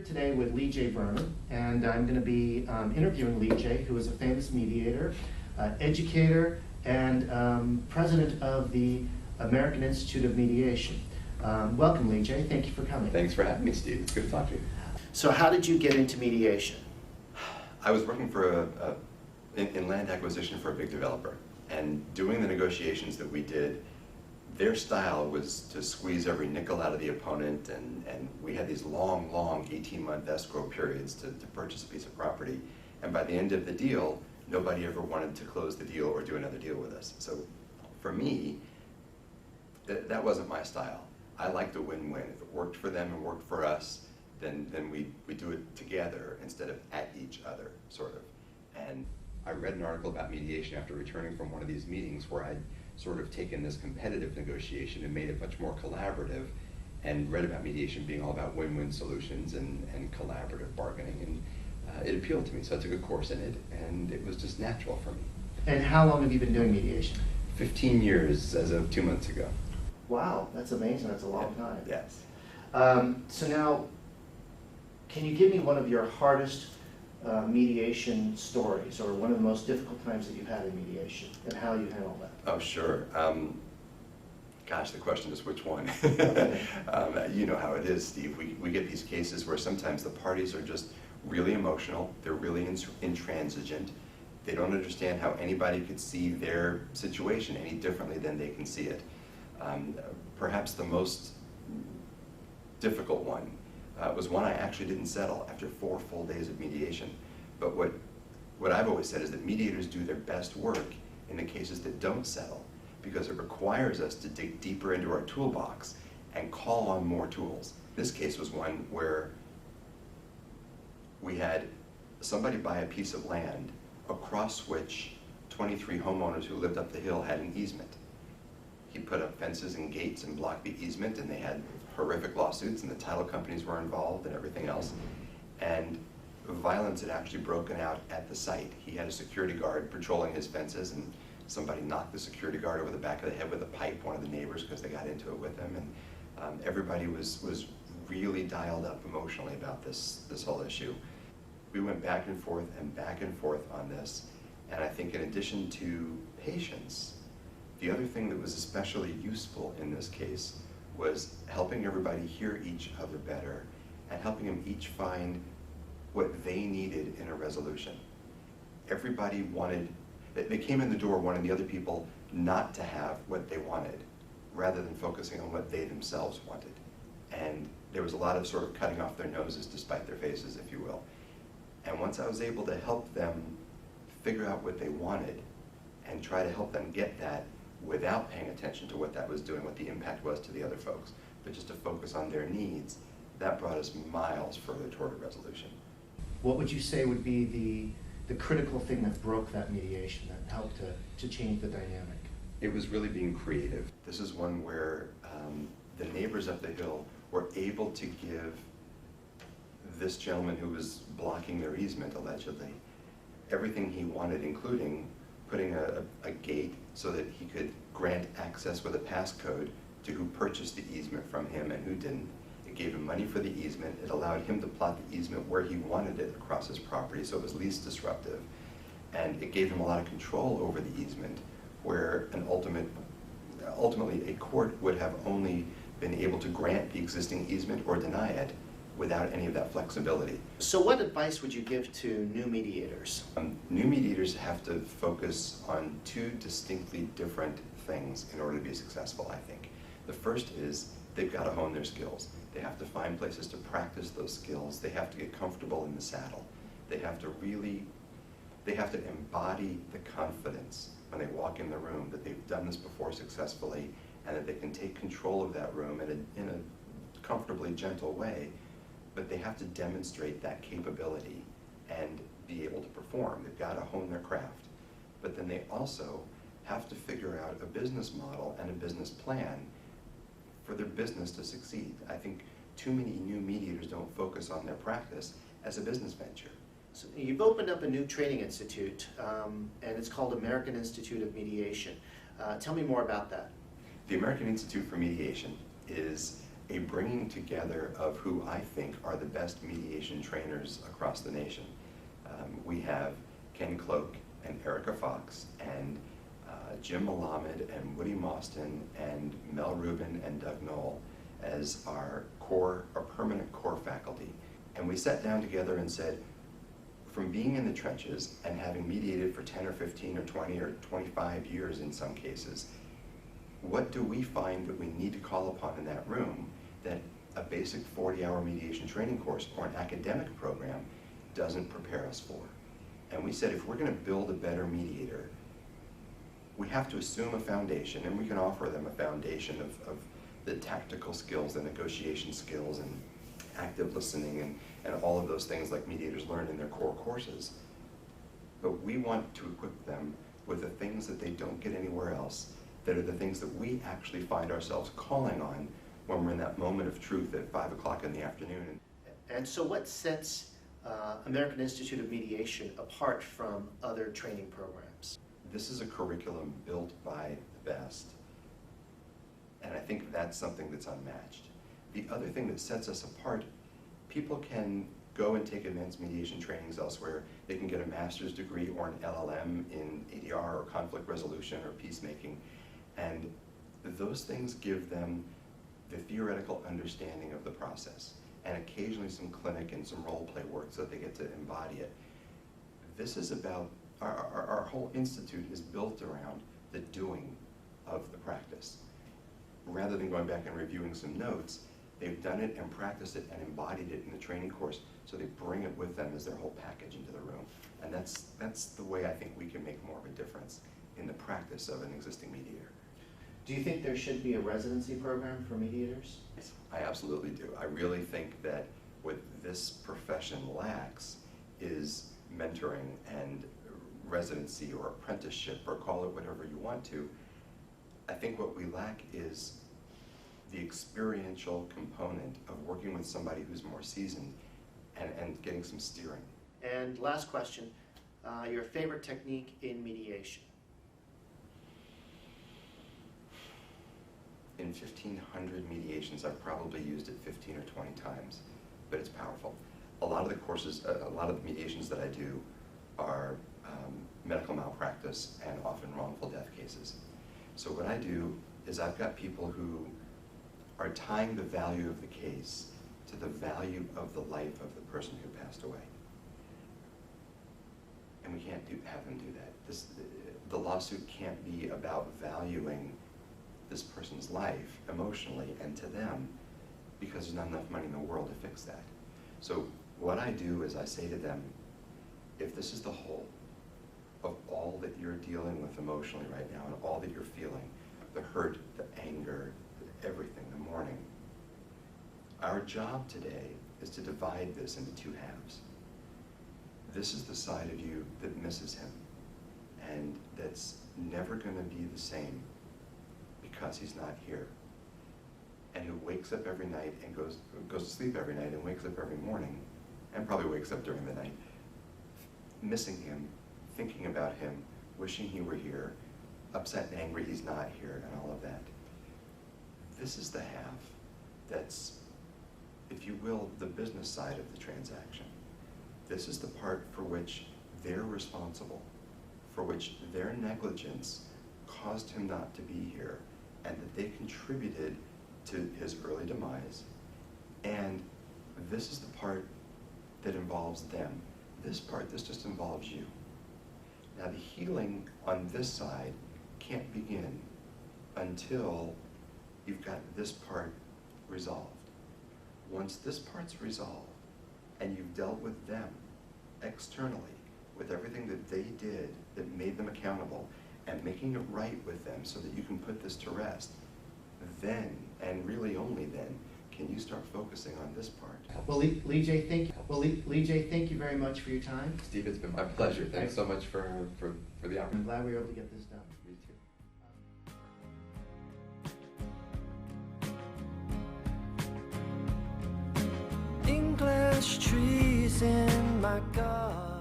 here today with Lee Jay Berman, and I'm going to be interviewing Lee Jay, who is a famous mediator, educator, and president of the American Institute of Mediation. Welcome, Lee Jay. Thank you for coming. Thanks for having me, Steve. It's good to talk to you. So how did you get into mediation? I was working for in land acquisition for a big developer, and doing the negotiations that we did, their style was to squeeze every nickel out of the opponent, and we had these long 18-month escrow periods to purchase a piece of property. And by the end of the deal, nobody ever wanted to close the deal or do another deal with us. So for me, that wasn't my style. I liked a win-win. If it worked for them and worked for us, then we do it together instead of at each other, sort of. And I read an article about mediation after returning from one of these meetings where I'd sort of taken this competitive negotiation and made it much more collaborative, and read about mediation being all about win-win solutions and collaborative bargaining, and it appealed to me, so I took a course in it, and it was just natural for me. And how long have you been doing mediation? 15 years as of 2 months ago. Wow, that's amazing. That's a long time. Yes. So now, can you give me one of your hardest mediation stories, or one of the most difficult times that you've had in mediation, and how you handle that? Oh, sure. Gosh, the question is which one? You know how it is, Steve. We get these cases where sometimes the parties are just really emotional, they're really intransigent, they don't understand how anybody could see their situation any differently than they can see it. Perhaps the most difficult one was one I actually didn't settle after 4 full days of mediation. But what I've always said is that mediators do their best work in the cases that don't settle, because it requires us to dig deeper into our toolbox and call on more tools. This case was one where we had somebody buy a piece of land across which 23 homeowners who lived up the hill had an easement. He put up fences and gates and blocked the easement, and they had horrific lawsuits, and the title companies were involved and everything else. And violence had actually broken out at the site. He had a security guard patrolling his fences, and somebody knocked the security guard over the back of the head with a pipe, one of the neighbors, because they got into it with him. And everybody was really dialed up emotionally about this whole issue. We went back and forth on this, and I think in addition to patience, the other thing that was especially useful in this case was helping everybody hear each other better, and helping them each find what they needed in a resolution. Everybody they came in the door wanting the other people not to have what they wanted, rather than focusing on what they themselves wanted. And there was a lot of sort of cutting off their noses to spite their faces, if you will. And once I was able to help them figure out what they wanted and try to help them get that without paying attention to what that was doing, what the impact was to the other folks, but just to focus on their needs, that brought us miles further toward a resolution. What would you say would be the critical thing that broke that mediation, that helped to change the dynamic? It was really being creative. This is one where the neighbors up the hill were able to give this gentleman who was blocking their easement, allegedly, everything he wanted, including putting a gate so that he could grant access with a passcode to who purchased the easement from him and who didn't. It gave him money for the easement. It allowed him to plot the easement where he wanted it across his property, so it was least disruptive. And it gave him a lot of control over the easement, where ultimately a court would have only been able to grant the existing easement or deny it without any of that flexibility. So what advice would you give to new mediators? New mediators have to focus on 2 distinctly different things in order to be successful, I think. The first is they've got to hone their skills. They have to find places to practice those skills. They have to get comfortable in the saddle. They have to embody the confidence when they walk in the room that they've done this before successfully, and that they can take control of that room in a comfortably gentle way. But they have to demonstrate that capability and be able to perform. They've got to hone their craft. But then they also have to figure out a business model and a business plan for their business to succeed. I think too many new mediators don't focus on their practice as a business venture. So you've opened up a new training institute, and it's called American Institute of Mediation. Tell me more about that. The American Institute for Mediation is a bringing together of who I think are the best mediation trainers across the nation. We have Ken Cloak and Erica Fox and Jim Malamed and Woody Mostyn and Mel Rubin and Doug Knoll as our permanent core faculty. And we sat down together and said, from being in the trenches and having mediated for 10 or 15 or 20 or 25 years in some cases, what do we find that we need to call upon in that room that a basic 40-hour mediation training course or an academic program doesn't prepare us for? And we said, if we're going to build a better mediator, we have to assume a foundation, and we can offer them a foundation of the tactical skills, the negotiation skills, and active listening, and all of those things like mediators learn in their core courses. But we want to equip them with the things that they don't get anywhere else, that are the things that we actually find ourselves calling on when we're in that moment of truth at 5 o'clock in the afternoon. And so what sets American Institute of Mediation apart from other training programs? This is a curriculum built by the best, and I think that's something that's unmatched. The other thing that sets us apart, people can go and take advanced mediation trainings elsewhere. They can get a master's degree or an LLM in ADR or conflict resolution or peacemaking, and those things give them the theoretical understanding of the process, and occasionally some clinic and some role play work so that they get to embody it. This is about, our whole institute is built around the doing of the practice. Rather than going back and reviewing some notes, they've done it and practiced it and embodied it in the training course, so they bring it with them as their whole package into the room. And that's the way I think we can make more of a difference in the practice of an existing mediator. Do you think there should be a residency program for mediators? Yes, I absolutely do. I really think that what this profession lacks is mentoring and residency or apprenticeship, or call it whatever you want to. I think what we lack is the experiential component of working with somebody who's more seasoned and getting some steering. And last question, your favorite technique in mediation? In 1,500 mediations, I've probably used it 15 or 20 times, but it's powerful. A lot of the courses, a lot of the mediations that I do are medical malpractice and often wrongful death cases. So what I do is I've got people who are tying the value of the case to the value of the life of the person who passed away. And we can't have them do that. The lawsuit can't be about valuing this person's life emotionally and to them, because there's not enough money in the world to fix that. So what I do is I say to them, if this is the whole of all that you're dealing with emotionally right now and all that you're feeling, the hurt, the anger, everything, the mourning, our job today is to divide this into two halves. This is the side of you that misses him and that's never going to be the same because he's not here, and who wakes up every night and goes to sleep every night and wakes up every morning and probably wakes up during the night missing him, thinking about him, wishing he were here, upset and angry he's not here, and all of that. This is the half that's, if you will, the business side of the transaction. This is the part for which they're responsible, for which their negligence caused him not to be here, and that they contributed to his early demise. And this is the part that involves them. This just involves you. Now the healing on this side can't begin until you've got this part resolved. Once this part's resolved and you've dealt with them externally, with everything that they did that made them accountable, and making it right with them so that you can put this to rest, then, and really only then, can you start focusing on this part. Well, Lee Jay, thank you. Well, Lee Jay, thank you very much for your time. Steve, it's been my pleasure. Thanks so much for the opportunity. I'm glad we were able to get this done. Me too. English trees in my garden.